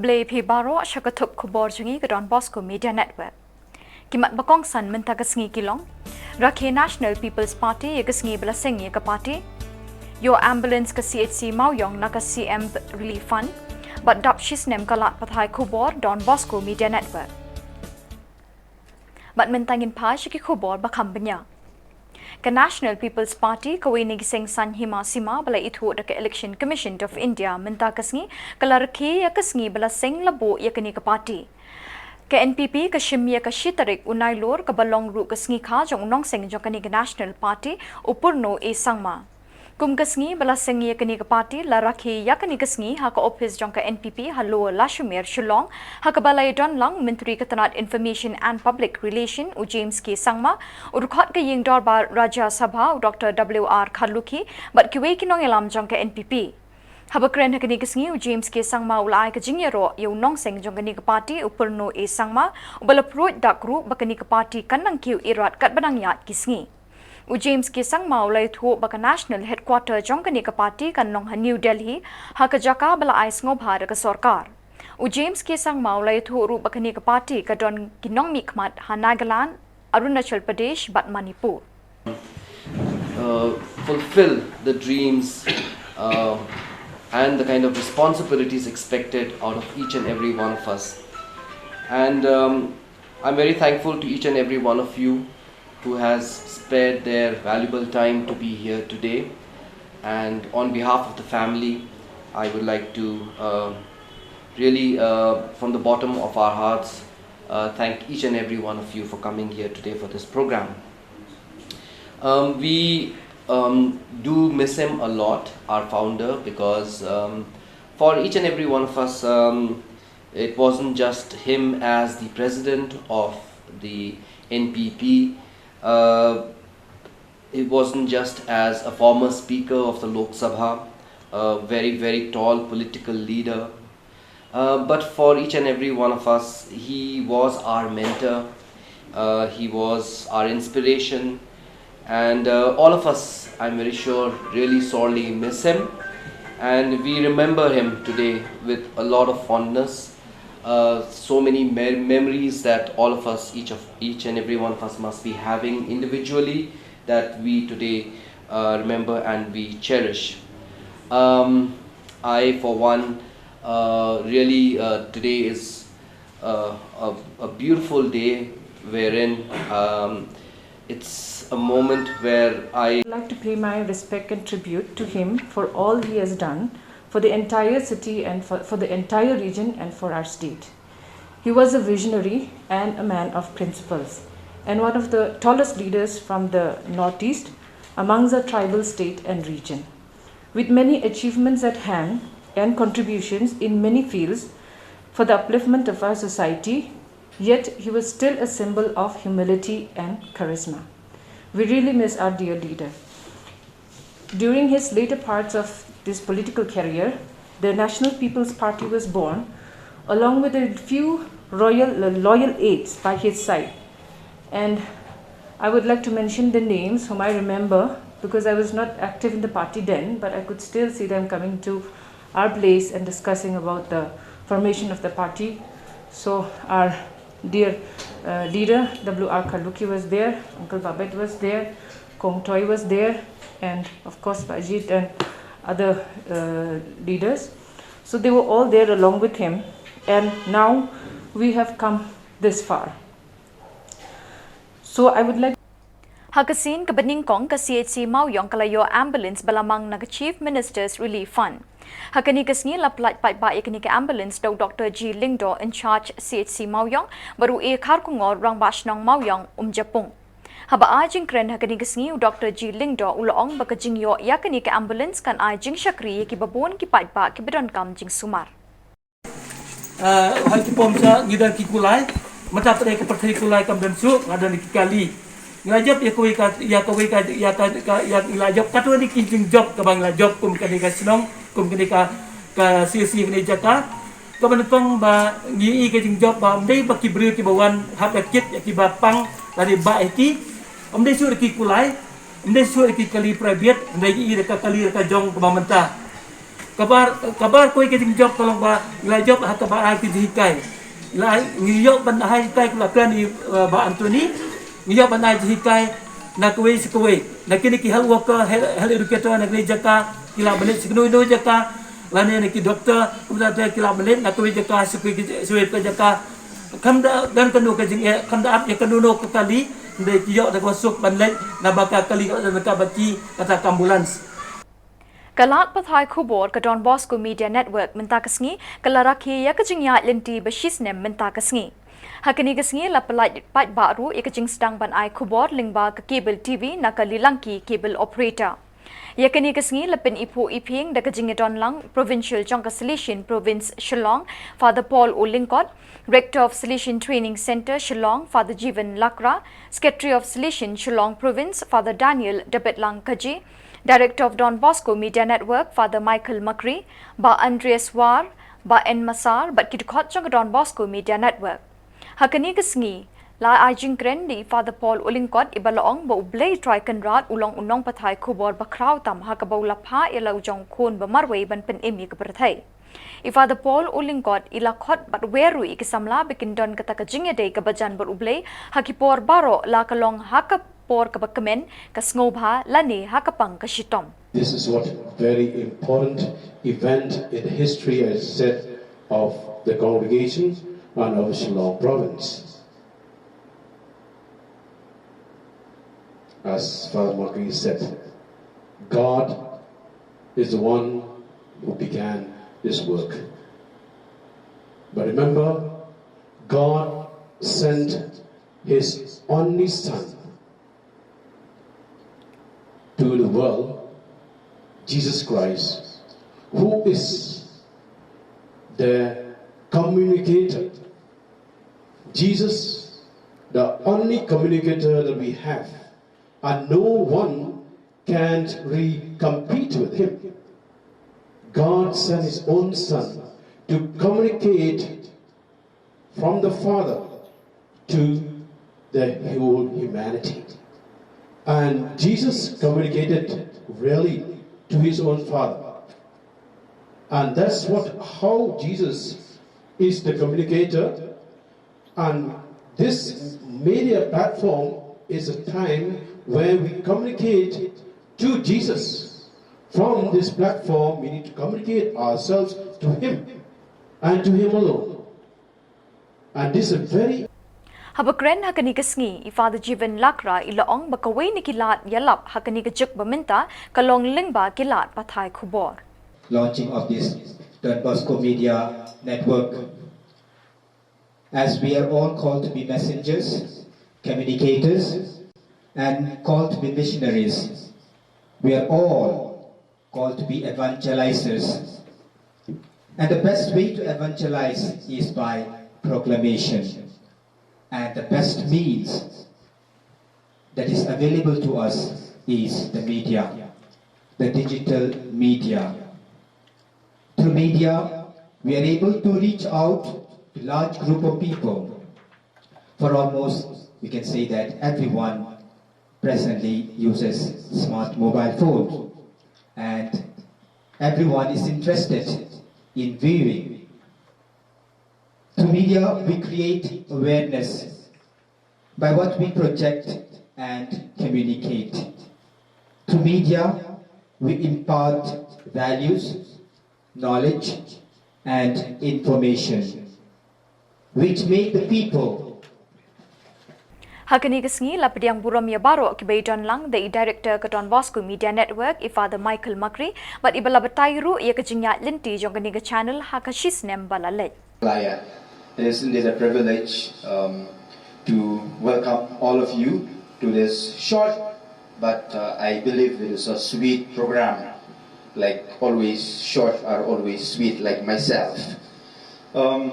Blay P Baro Shakatup Khubor Jungi Don Bosco Media Network. Kimat Bakong San Mentagasngi Kilong. Rakhe National People's Party Yagasngi Blasing Yaka Party. Your ambulance ka CHC Mauyong Naka CM Relief Fund. But Dapshis Nem Kalat Pathai Khubor Don Bosco Media Network. But Mentangin Pa Shiki Khubor Bakambanya. Ka National People's Party Kawinig Sing San Hima Sima Bala Ithu Daka Election Commission of India Mentagasngi Kalarke Yakasngi Bala Sing Labo Yakani ka Party. Ka NPP ka Shimya ka Shitarik Unai Lor ka Balong Ru Kasngi Kha Jong Nong Sing Jokani ka National Party Upurno E Sangma. Kum kasngi bala sing yakani ka party la rakhi yakani kasngi ha ka office jong ka NPP halo Lashumir Shillong ha ka balay don lang Menteri Katanat Information and Public Relation u James K Sangma u rukhot ka ying dorbar Rajya Sabha Dr. WR Khaluki but kiwe kinong elam jong ka NPP habakren hakani kasngi u James K Sangma ulai ka jingyaro yu nong sing jong ka party upurno e Sangma u bala proit dak group bakani ka party kanang kiu irat kat banang yat kisngi u James K Sangma ulai thu baka national headquarter jongkani ka party kan nong New Delhi ha ka jaka bala ais ngobhar ka sarkar u James K Sangma ulai thu ru bakani ka party ka don kinong mikmat ha Nagaland Arunachal Pradesh but Manipur fulfill the dreams and the kind of responsibilities expected out of each and every one of us, and I'm very thankful to each and every one of you who has spared their valuable time to be here today, and on behalf of the family I would like to really from the bottom of our hearts thank each and every one of you for coming here today for this program. We do miss him a lot, our founder, because for each and every one of us it wasn't just him as the president of the NPP. It wasn't just as a former speaker of the Lok Sabha, a very tall political leader, but for each and every one of us, he was our mentor, he was our inspiration, and all of us, I'm very sure, really sorely miss him, and we remember him today with a lot of fondness. So many memories that all of us, each and every one of us must be having individually, that we today remember and we cherish. I for one really today is a beautiful day wherein it's a moment where I would like to pay my respect and tribute to him for all he has done for the entire city and for the entire region and for our state. He was a visionary and a man of principles, and one of the tallest leaders from the Northeast amongst the tribal state and region. With many achievements at hand and contributions in many fields for the upliftment of our society, yet he was still a symbol of humility and charisma. We really miss our dear leader. During his later parts of this political career, the National People's Party was born, along with a few loyal aides by his side. And I would like to mention the names whom I remember, because I was not active in the party then, but I could still see them coming to our place and discussing about the formation of the party. So our dear leader, WR Khaluki, was there, Uncle Babet was there, Kong Toy was there, and of course Bajit and other leaders. So they were all there along with him, and now we have come this far. So I would like Hakasin kabaning kong ka CHC Mauyong kalayo ambulance balamang naga Chief Minister's Relief Fund. Hakani kasngi laplat pai ba yakani ka ambulance daw Dr. G Lingdo in charge CHC Mauyong baru e khar kungor rang basnong Mauyong Japung. Haba ajing kren hakani kasngi u Dr. G Lingdo ulong baka jingyo yakani ka ambulance kan ajing shakri ki babon ki pai ba ki bidon kam jing sumar. Hal ki pom sa ngidan ki kulai mata tere ke perthari kulai kam dan su ngadan ki kali ngajap ya ilajap katwa ni kijing job ka bang lajap kum kani ka Shillong kum kani ka CC ni jaka ka banpang ba ngi ka jing job ba mdei ba ki bru ki bawan hap kit ya ki ba pang lari ba eti mdei su ki kulai mdei su ki kali private mdei i ka kali ka jong ka mentah kabar koi ke jing job tolong ba la job hatta ba ai ki kai la ngi job ban hai kai la kan ni ba Anthony ngi job ban ai kai na koi sikoi na kini ki health worker health educator na kini jaka kila balik sikno jaka la ne ki doctor kemudian kila balik na koi jaka sikoi ke jaka kamda dan kanu ke jing kamda ap ya kanu no kali de ki yo da masuk ban lek na baka kali ka bati kata ambulans Kalat pathai Khubor ka Don Bosco Media Network minta kasngi kalaraki ya kajingya linti bashisnem minta kasngi. Hakini kasngi la pelaj pat baru ya kajing sedang ban ai Khubor lingba ke cable TV na kalilangki cable operator. Ya kini kasngi la pen ipu iping da kajing Don Lang Provincial Jongka Solution Province Shillong Father Paul Olinkot Rector of Solution Training Center Shillong Father Jivan Lakra Secretary of Solution Shillong Province Father Daniel Debetlang Kaji Director of Don Bosco Media Network, Father Michael Makri, Ba Andreas War, Ba N Masar, Bat Kitkot Jong Don Bosco Media Network. Hakani kasngi, la ajing kren di Father Paul Ulingkot ibalaong ba ublay try kanrat ulong unong pathai Khubor bakraw tam hakabaw lapha ila ujong kun ba marway ban pen imi kaberthay. Father Paul Ulingkot ilakot bat weru ikisamla bikin don kata kajingya day kabajan bar ublay hakipor baro la kalong hakap por kabakamen kasngobha lani hakapang kashitom. This is what very important event in history, as said, of the congregation and of Shillong province. As Father Makri said, God is the one who began this work. But remember, God sent His only Son to the world, Jesus Christ, who is the communicator. Jesus, the only communicator that we have, and no one can compete with him. God sent his own Son to communicate from the Father to the whole humanity. And Jesus communicated really to his own Father. And that's how Jesus is the communicator. And this media platform is a time where we communicate to Jesus. From this platform, we need to communicate ourselves to Him and to Him alone. And this is a very Habakren hakani kasngi Father Jivan Lakra ilaong bakaway ni kilat yalap hakani kajuk baminta kalong lingba kilat pathai Khubor. Launching of this Don Bosco Media Network. As we are all called to be messengers, communicators, and called to be missionaries, we are all called to be evangelizers. And the best way to evangelize is by proclamation. And the best means that is available to us is the media, the digital media. Through media, we are able to reach out to a large group of people. For almost, we can say that everyone presently uses smart mobile phone, and everyone is interested in viewing. Through media, we create awareness by what we project and communicate. Through media, we impart values, knowledge, and information, which make the people Hakani kasngi lapdiang buram ya baro kibay Don Lang the director ka Don Bosco Media Network Father Michael Makri but ibala batayru ya kajingya linti jong kaniga channel hakashis nem balalay. Meghalaya. It is indeed a privilege to welcome all of you to this short, but I believe it is a sweet program. Like always, short are always sweet, like myself. In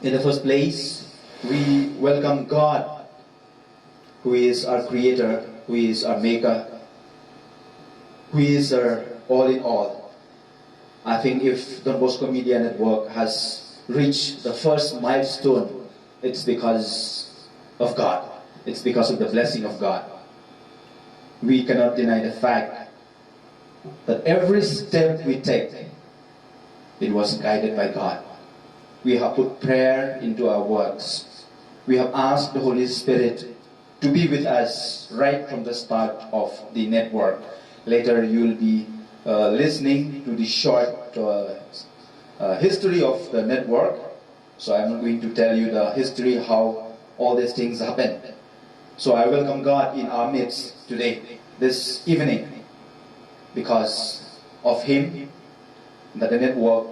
the first place, we welcome God, who is our creator, who is our maker, who is our all in all. I think if Don Bosco Media Network has reached the first milestone, it's because of God. It's because of the blessing of God. We cannot deny the fact that every step we take it was guided by God. We have put prayer into our works. We have asked the Holy Spirit to be with us right from the start of the network. Later you will be listening to the short history of the network. So I'm not going to tell you the history how all these things happened. So I welcome God in our midst today, this evening, because of Him that the network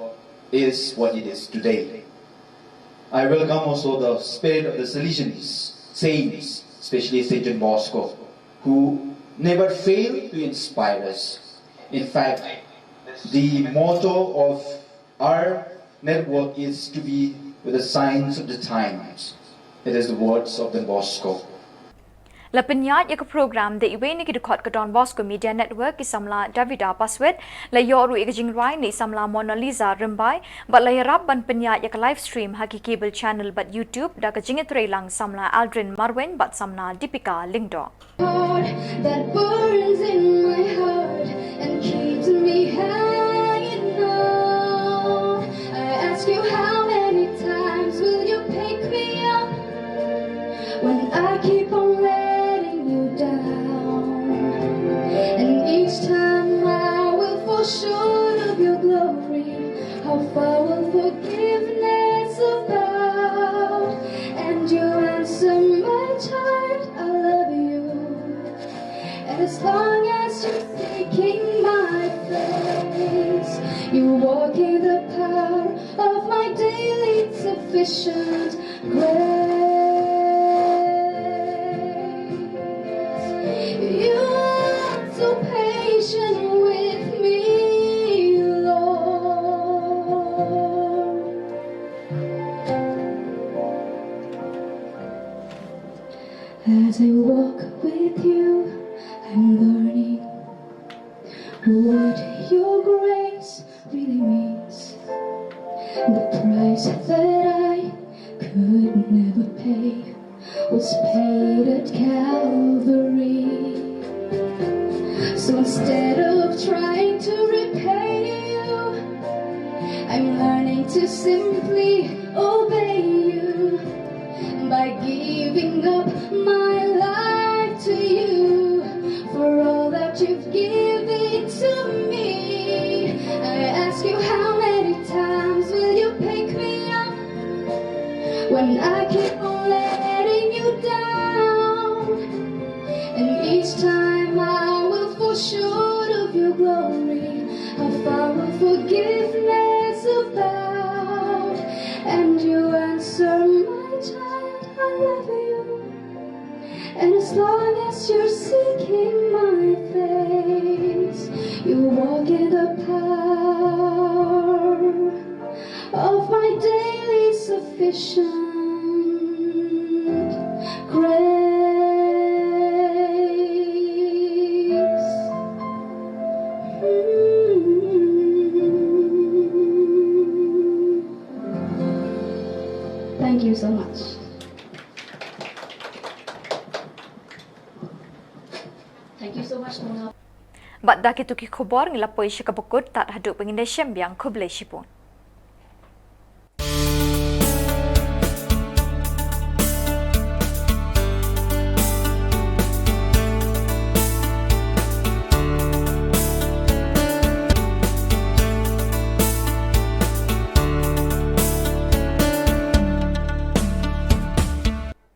is what it is today. I welcome also the spirit of the Salesians, saints, especially Saint John Bosco, who never fail to inspire us. In fact, the motto of our network is to be with the signs of the times. It is the words of Don Bosco. La penyat ya program de iwe ni kidukot ke Don Bosco Media Network ki samla Davida Paswet la yoru ikajing rai ni samla Mona Lisa Rimbai but la yarab ban penyat ya live stream haki cable channel but YouTube da kajing lang samla Aldrin Marwen but samla Deepika Lingdo. That burns in my heart and keeps me hanging on. I ask you how many times will you pick me up when I keep on letting you down, and each time I will fall short of your glory. How far will forgiveness about? And you answer, my child, I love you. And as long as you're seeking my face, you walk in the power of my daily sufficient grace. You are so patient with me, Lord. As I walk with you, I'm learning what your grace really means. The price that I could never pay was paid at Calvary. So instead of trying to repay you, I'm learning to simply obey you by giving up my life to you for all that you've given to me. I ask you, how many times will you pick me up when I keep on letting you down? And each time I will fall short of your glory. How far will forgiveness about? And you answer, my child, I love you. And as long as you're seeking my face, you walk in the power of my daily sufficient grace. Thank you so much. Thank you so much, Mona. But daki tuki khubor ngilapoi shikabukut tat haduk pengindai syambiang kublai shipun.